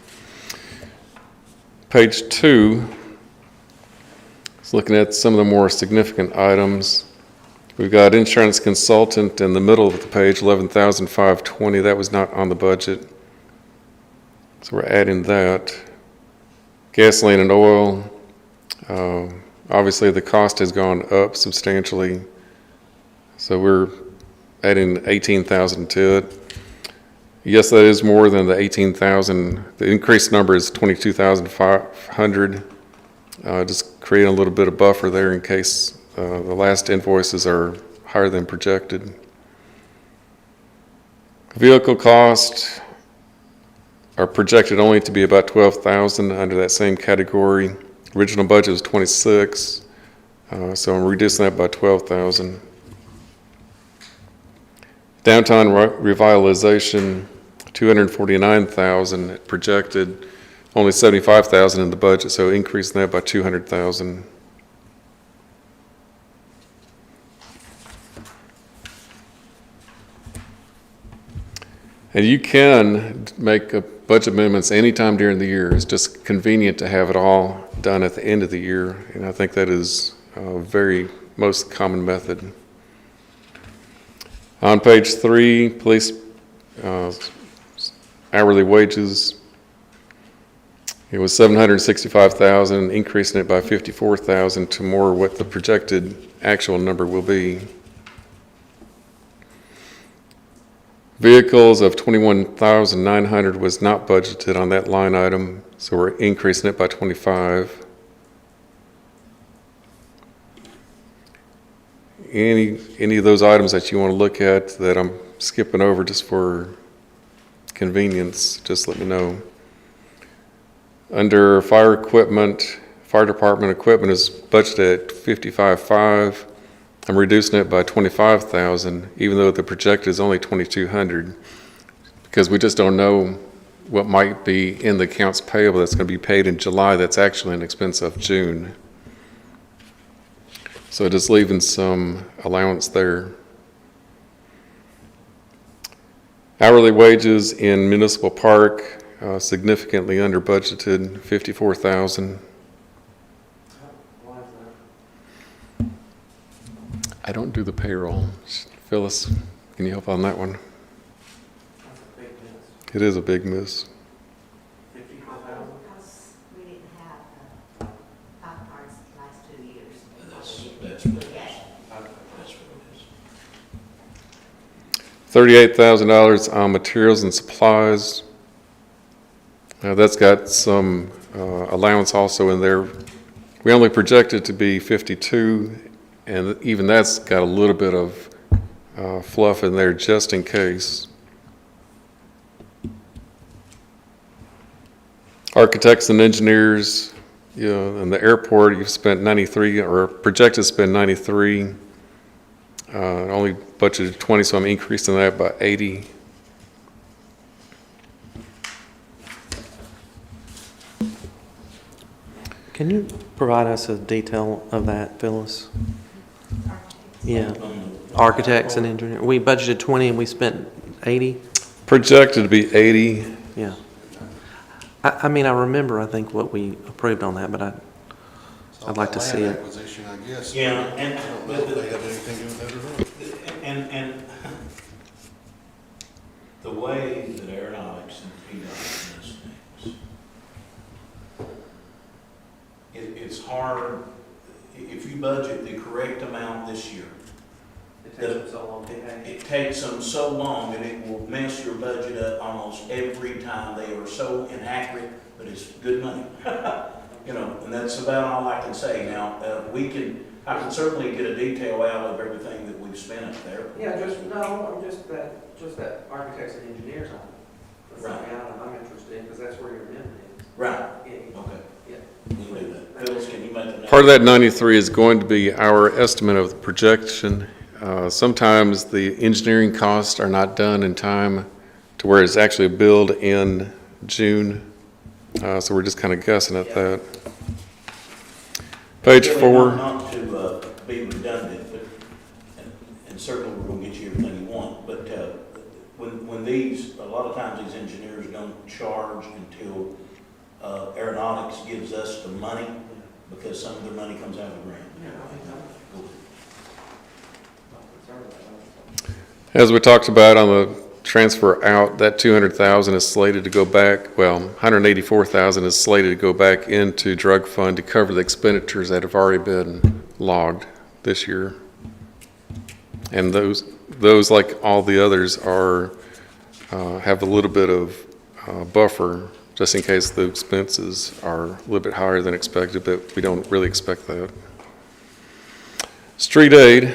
F: Page 2 is looking at some of the more significant items. We've got insurance consultant in the middle of the page, 11,520. That was not on the budget. So we're adding that. Gasoline and oil. Obviously, the cost has gone up substantially. So we're adding 18,000 to it. Yes, that is more than the 18,000. The increased number is 22,500. Just creating a little bit of buffer there in case the last invoices are higher than projected. Vehicle costs are projected only to be about 12,000 under that same category. Original budget was 26, so I'm reducing that by 12,000. Downtown revitalization, 249,000 projected, only 75,000 in the budget, so increasing that by 200,000. And you can make budget amendments anytime during the year. It's just convenient to have it all done at the end of the year, and I think that is a very most common method. On page 3, police hourly wages. It was 765,000, increasing it by 54,000 to more what the projected actual number will be. Vehicles of 21,900 was not budgeted on that line item, so we're increasing it by 25. Any of those items that you want to look at that I'm skipping over just for convenience, just let me know. Under fire equipment, fire department equipment is budgeted at 55.5. I'm reducing it by 25,000, even though the projected is only 2,200, because we just don't know what might be in the accounts payable that's going to be paid in July that's actually an expense of June. So just leaving some allowance there. Hourly wages in municipal park, significantly under budgeted, 54,000.
C: Why is that?
F: I don't do the payroll. Phyllis, can you help on that one?
C: That's a big miss.
F: It is a big miss.
C: 54,000?
I: Because we didn't have golf carts the last 2 years.
G: That's what it is. That's what it is.
F: $38,000 on materials and supplies. That's got some allowance also in there. We only projected to be 52, and even that's got a little bit of fluff in there just in case. Architects and engineers, in the airport, you've spent 93, or projected to spend 93. Only budgeted 20, so I'm increasing that by 80.
C: Can you provide us a detail of that, Phyllis? Yeah, architects and engineers. We budgeted 20 and we spent 80?
F: Projected to be 80.
C: Yeah. I mean, I remember, I think, what we approved on that, but I'd like to see it.
E: Acquisition, I guess.
G: Yeah, and
E: I don't know if they have anything to do with that or not.
G: And the way that aeronautics and PDOT does things, it's hard, if you budget the correct amount this year,
C: It takes them so long to pay.
G: it takes them so long that it will mess your budget up almost every time. They are so inaccurate, but it's good money. And that's about all I can say. Now, I can certainly get a detail out of everything that we've spent up there.
C: Yeah, just that architects and engineers on it. That's
G: Right.
C: something I'm interested in, because that's where your amendment is.
G: Right.
C: Yeah.
G: Okay.
C: Yeah.
G: We can do that. Phyllis, can you make the note?
F: Part of that 93 is going to be our estimate of the projection. Sometimes the engineering costs are not done in time to where it's actually billed in June. So we're just kind of guessing at that. Page
G: Really
F: 4.
G: Not to be redundant, but, and certainly we're gonna get you everything you want, but, when a lot of times these engineers don't charge until, aeronautics gives us the money, because some of their money comes out of the grant.
F: As we talked about on the transfer out, that 200,000 is slated to go back, 184,000 is slated to go back into drug fund to cover the expenditures that have already been logged this year. And those like all the others are, have a little bit of buffer just in case the expenses are a little bit higher than expected, but we don't really expect that. Street aid.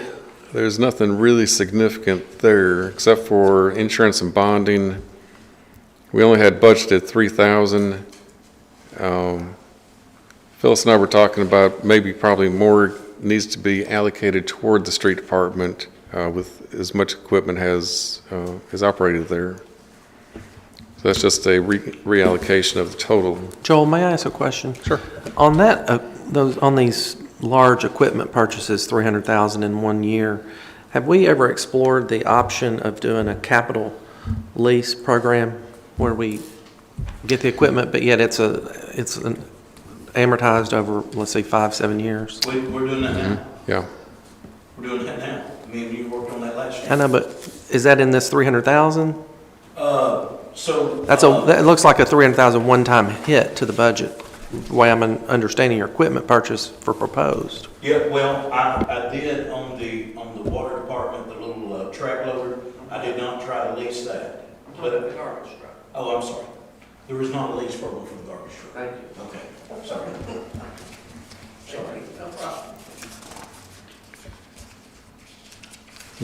F: There's nothing really significant there except for insurance and bonding. We only had budgeted 3,000. Phyllis and I were talking about probably more needs to be allocated toward the street department with as much equipment as is operated there. So that's just a reallocation of the total.
C: Joel, may I ask a question?
F: Sure.
C: On that, on these large equipment purchases, 300,000 in 1 year, have we ever explored the option of doing a capital lease program where we get the equipment, but yet it's amortized over, let's say, 5-7 years?
G: We're doing that now.
F: Yeah.
G: We're doing that now. Me and you worked on that last year.
C: I know, but is that in this 300,000? That looks like a 300,000 one-time hit to the budget, the way I'm understanding your equipment purchase for proposed.
G: Yeah, well, I did on the water department, the little track loader, I did not try to lease that. But
C: The garbage truck.
G: Oh, I'm sorry. There was not a lease program for the garbage truck.
C: Thank you.
G: Okay, sorry. Sorry.
C: No problem.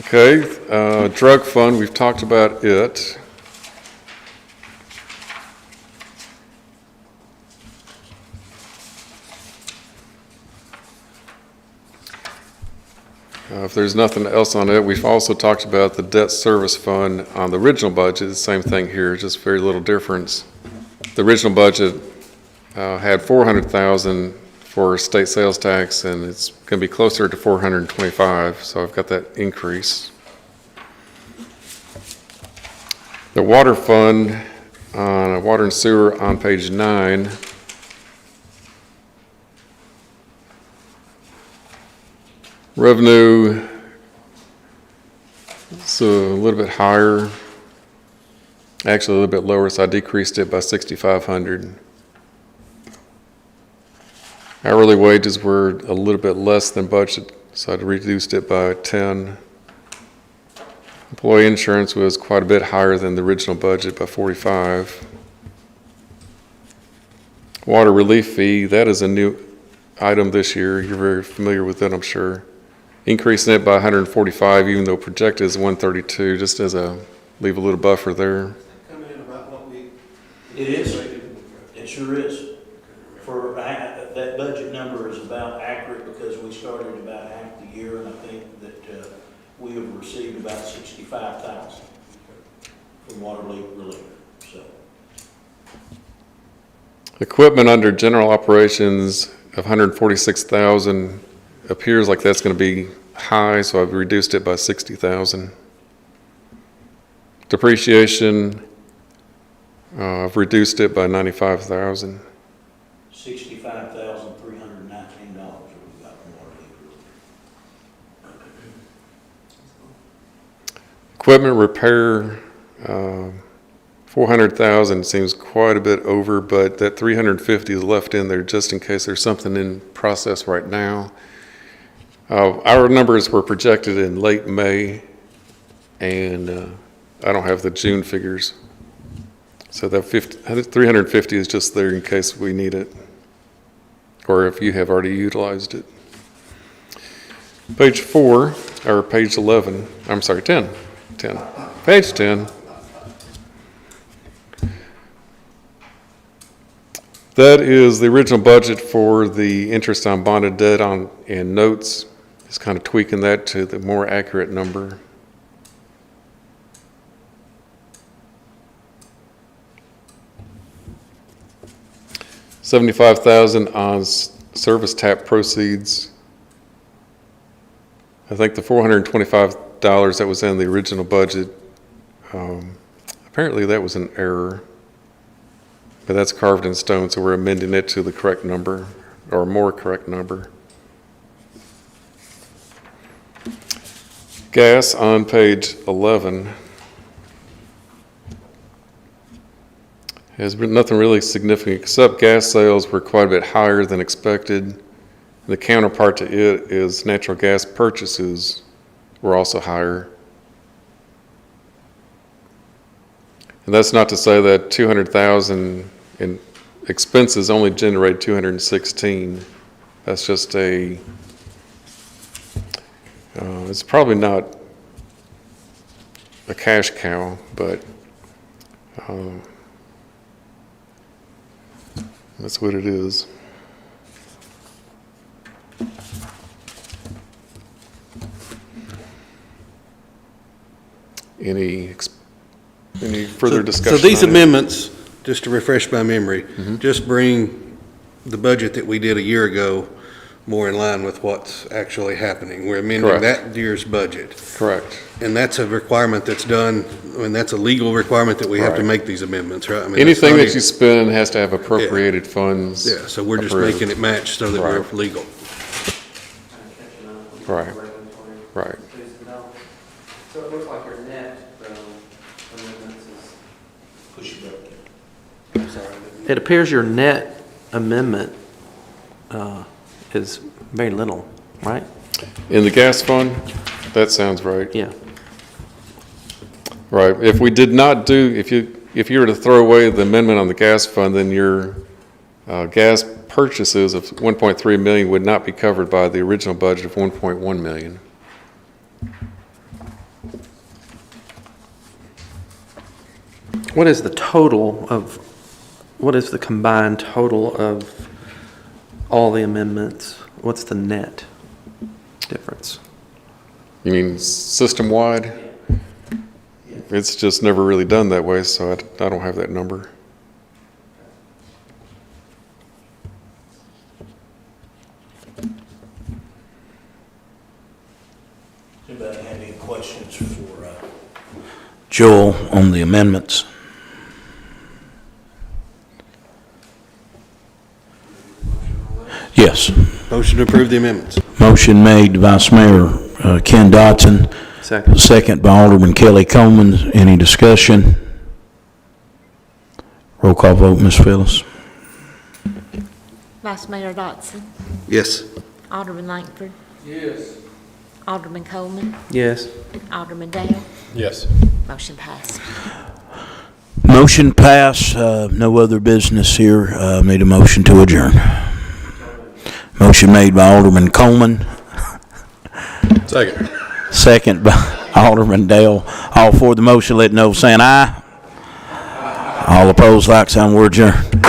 F: Okay, drug fund, we've talked about it. If there's nothing else on it, we've also talked about the debt service fund on the original budget. The same thing here, just very little difference. The original budget had $400,000 for state sales tax, and it's going to be closer to $425,000, so I've got that increase. The water fund, water and sewer on page 9. Revenue is a little bit higher, actually a little bit lower, so I decreased it by $6,500. Hourly wages were a little bit less than budget, so I reduced it by 10. Employee insurance was quite a bit higher than the original budget by 45. Water relief fee, that is a new item this year. You're very familiar with that, I'm sure. Increasing it by 145, even though projected is 132, just as leave a little buffer there.
C: Coming in about what we.
G: It is, it sure is. For, that budget number is about accurate because we started about half the year, and I think that we have received about 65,000 from water relief, so.
F: Equipment under general operations of 146,000 appears like that's going to be high, so I've reduced it by 60,000. Depreciation, I've reduced it by 95,000.
G: $65,319 we got from water relief.
F: Equipment repair, 400,000 seems quite a bit over, but that 350 is left in there just in case there's something in process right now. Our numbers were projected in late May, and I don't have the June figures. So that 350 is just there in case we need it, or if you have already utilized it. Page 4, or page 11, I'm sorry, 10. Page 10. That is the original budget for the interest on bonded debt and notes. Just kind of tweaking that to the more accurate number. $75,000 on service tap proceeds. I think the $425 that was in the original budget, apparently that was an error, but that's carved in stone, so we're amending it to the correct number, or more correct number. Gas on page 11 has been nothing really significant, except gas sales were quite a bit higher than expected. The counterpart to it is natural gas purchases were also higher. And that's not to say that 200,000 in expenses only generate 216. That's just it's probably not a cash cow, but that's what it is. Any further discussion?
E: So these
F: on it?
E: amendments, just to refresh my memory, just bring the budget that we did a year ago more in line with what's actually happening. We're amending
F: Correct.
E: that year's budget.
F: Correct.
E: And that's a requirement that's done, I mean, that's a legal requirement that we have to
F: Right.
E: make these amendments, right? I mean, it's
F: Anything
E: not
F: that
E: even-
F: you spend has to have appropriated funds.
E: Yeah, so we're just
F: approved.
E: making it match so that we're
F: Right.
E: legal.
F: Right. Right.
C: So it looks like your net, amendments is.
G: Push it up.
C: I'm sorry. It appears your net amendment is very little, right?
F: In the gas fund, that sounds right.
C: Yeah.
F: Right. If we did not do, if you were to throw away the amendment on the gas fund, then your gas purchases of 1.3 million would not be covered by the original budget of 1.1 million.
C: What is the total of, what is the combined total of all the amendments? What's the net difference?
F: You mean system-wide? It's just never really done that way, so I don't have that number.
G: Anybody have any questions for
A: Joel on the amendments? Yes.
E: Motion to approve the amendments.
A: Motion made, Vice Mayor Ken Dotson,
C: Second.
A: second by Alderman Kelly Coleman. Any discussion? Roll call vote, Ms. Phyllis.
H: Vice Mayor Dotson,
E: Yes.
H: Alderman Langford,
B: Yes.
H: Alderman Coleman,
C: Yes.
H: Alderman Dale.
F: Yes.
H: Motion passed.
A: Motion passed. No other business here. Need a motion to adjourn. Motion made by Alderman Coleman,
F: Second.
A: second by Alderman Dale. All for the motion, let know saying aye. All opposed, like sign, we're adjourned.